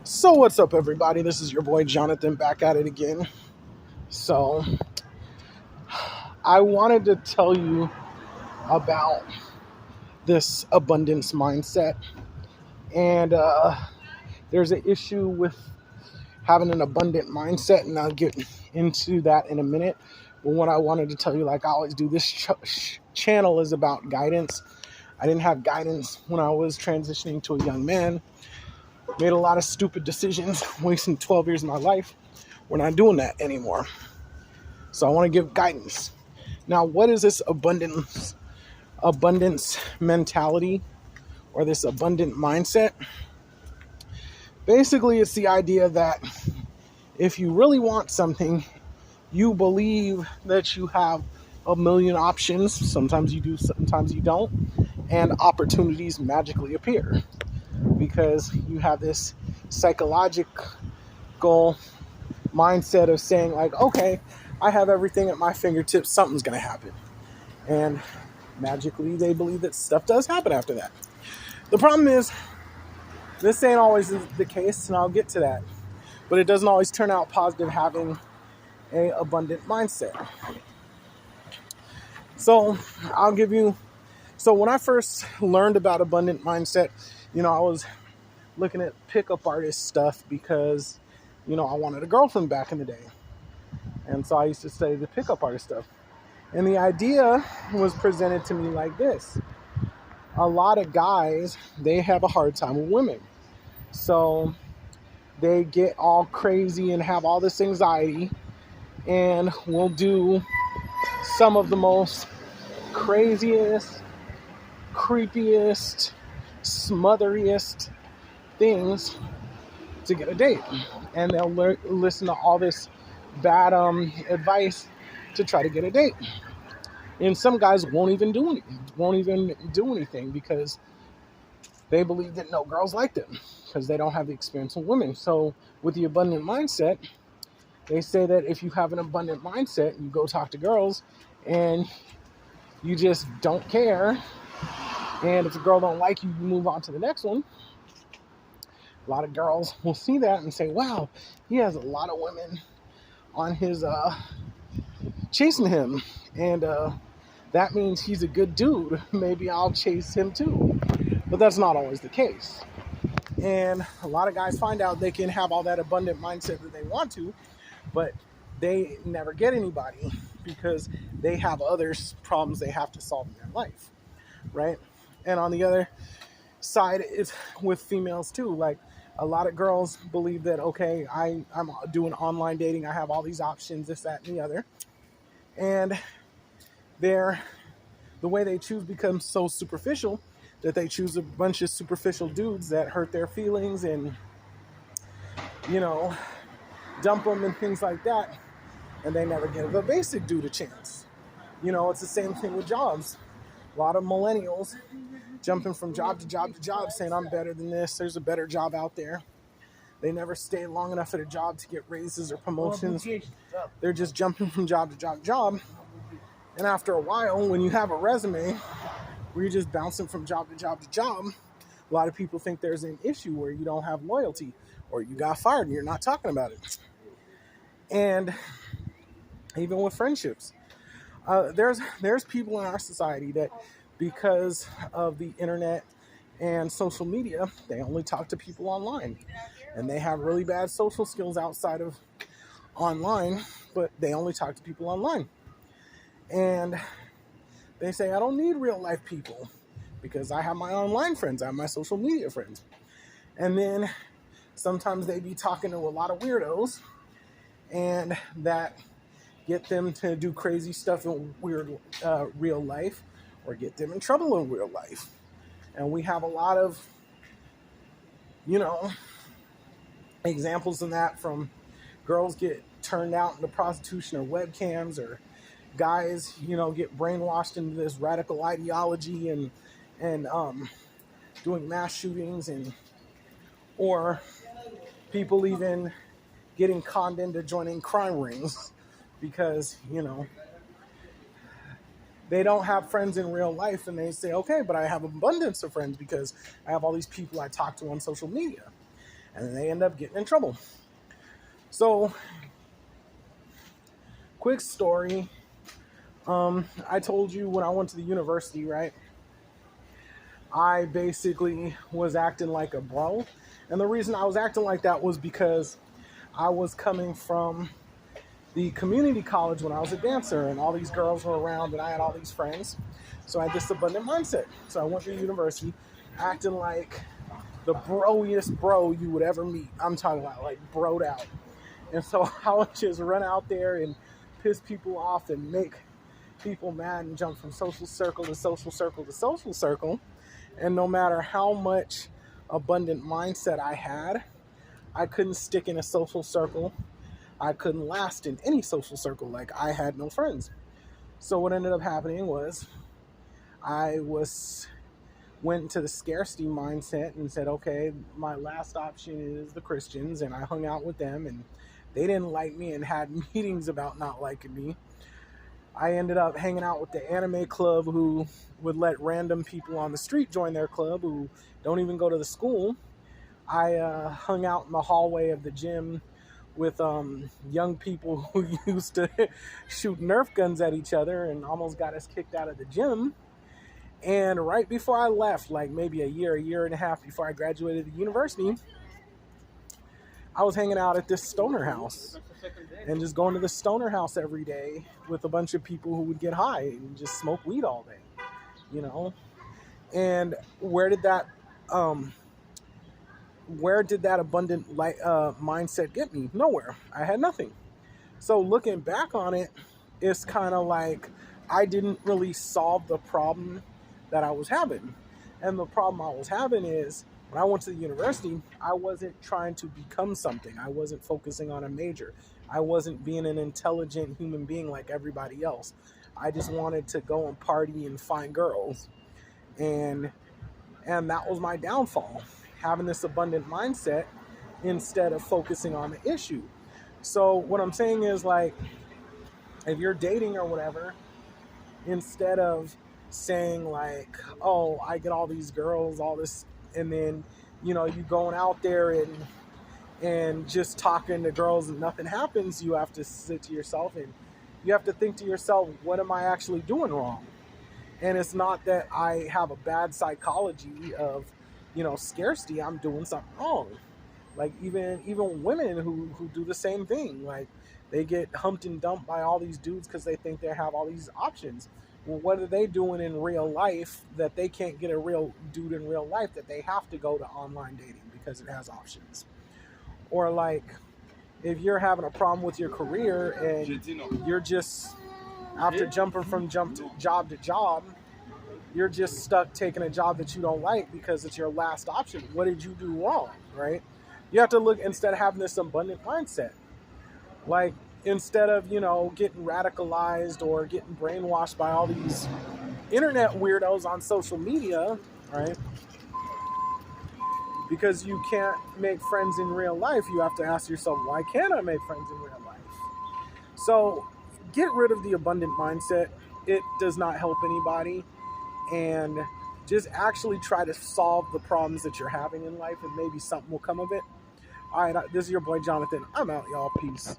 So what's up, everybody? This is your boy Jonathan back at it again. So I wanted to tell you about this abundance mindset, and there's an issue with having an abundant mindset, and I'll get into that in a minute. But what I wanted to tell you, like I always do, this channel is about guidance. I didn't have guidance when I was transitioning to a young man. Made a lot of stupid decisions, wasting 12 years of my life. We're not doing that anymore. So I want to give guidance. Now, what is this abundance mentality or this abundant mindset? Basically, it's the idea that if you really want something, you believe that you have a million options. Sometimes you do, sometimes you don't. And opportunities magically appear because you have this psychological mindset of saying, like, okay, I have everything at my fingertips, something's going to happen. And magically, they believe that stuff does happen after that. The problem is, this ain't always the case, and I'll get to that. But it doesn't always turn out positive having an abundant mindset. So when I first learned about abundant mindset, I was looking at pickup artist stuff because, I wanted a girlfriend back in the day. And so I used to study the pickup artist stuff. And the idea was presented to me like this. A lot of guys, they have a hard time with women. So they get all crazy and have all this anxiety and will do some of the most craziest, creepiest, smotheriest things to get a date. And they'll listen to all this bad advice to try to get a date. And some guys won't even do anything because they believe that no girls like them because they don't have the experience with women. So with the abundant mindset, they say that if you have an abundant mindset, you go talk to girls and you just don't care. And if a girl don't like you, you move on to the next one. A lot of girls will see that and say, wow, he has a lot of women on his chasing him. And that means he's a good dude. Maybe I'll chase him too. But that's not always the case. And a lot of guys find out they can have all that abundant mindset that they want to, but they never get anybody because they have other problems they have to solve in their life, right? And on the other side, it's with females too. Like a lot of girls believe that, okay, I'm doing online dating. I have all these options, this, that, and the other. And the way they choose becomes so superficial that they choose a bunch of superficial dudes that hurt their feelings and, dump them and things like that. And they never give a basic dude a chance. It's the same thing with jobs. A lot of millennials jumping from job to job to job saying, I'm better than this. There's a better job out there. They never stay long enough at a job to get raises or promotions. They're just jumping from job to job to job. And after a while, when you have a resume where you're just bouncing from job to job to job, a lot of people think there's an issue where you don't have loyalty or you got fired and you're not talking about it. And even with friendships, there's people in our society that because of the internet and social media, they only talk to people online. And they have really bad social skills outside of online, but they only talk to people online. And they say, I don't need real life people because I have my online friends, I have my social media friends. And then sometimes they be talking to a lot of weirdos and that get them to do crazy stuff in real life or get them in trouble in real life. And we have a lot of, examples in that from girls get turned out into prostitution or webcams or guys, get brainwashed into this radical ideology and doing mass shootings or people even getting conned into joining crime rings because, they don't have friends in real life and they say, okay, but I have abundance of friends because I have all these people I talk to on social media. and they end up getting in trouble. So, quick story. I told you when I went to the university, right? I basically was acting like a bro. And the reason I was acting like that was because I was coming from the community college when I was a dancer, and all these girls were around, and I had all these friends. So I had this abundant mindset. So I went to university acting like the broiest bro you would ever meet. I'm talking about like broed out. And so I would just run out there and piss people off and make people mad and jump from social circle to social circle to social circle. And no matter how much abundant mindset I had, I couldn't stick in a social circle. I couldn't last in any social circle. Like, I had no friends. So what ended up happening was I went into the scarcity mindset and said, okay, my last option is the Christians, and I hung out with them, and they didn't like me and had meetings about not liking me. I ended up hanging out with the anime club, who would let random people on the street join their club who don't even go to the school. I hung out in the hallway of the gym with young people who used to shoot Nerf guns at each other and almost got us kicked out of the gym. And right before I left, like maybe a year and a half before I graduated the university, I was hanging out at this stoner house and just going to the stoner house every day with a bunch of people who would get high and just smoke weed all day, you know? And where did that abundant mindset get me? Nowhere. I had nothing. So looking back on it, it's kind of like I didn't really solve the problem that I was having. And the problem I was having is, when I went to the university, I wasn't trying to become something. I wasn't focusing on a major. I wasn't being an intelligent human being like everybody else. I just wanted to go and party and find girls. And that was my downfall, having this abundant mindset instead of focusing on the issue. So what I'm saying is, like, if you're dating or whatever, instead of saying like, oh, I get all these girls, all this, and then, you know, you going out there and just talking to girls and nothing happens, you have to sit to yourself and you have to think to yourself, what am I actually doing wrong? And it's not that I have a bad psychology of, you know, scarcity. I'm doing something wrong. Like, even women who do the same thing, like, they get humped and dumped by all these dudes because they think they have all these options. Well, what are they doing in real life that they can't get a real dude in real life, that they have to go to online dating because it has options? Or like, if you're having a problem with your career and you're just, after jumping from job to job, you're just stuck taking a job that you don't like because it's your last option. What did you do wrong, right? You have to look, instead of having this abundant mindset, like, instead of, you know, getting radicalized or getting brainwashed by all these internet weirdos on social media, right? Because you can't make friends in real life, you have to ask yourself, why can't I make friends in real life? So get rid of the abundant mindset. It does not help anybody. And just actually try to solve the problems that you're having in life, and maybe something will come of it. All right, this is your boy Jonathan. I'm out, y'all. Peace.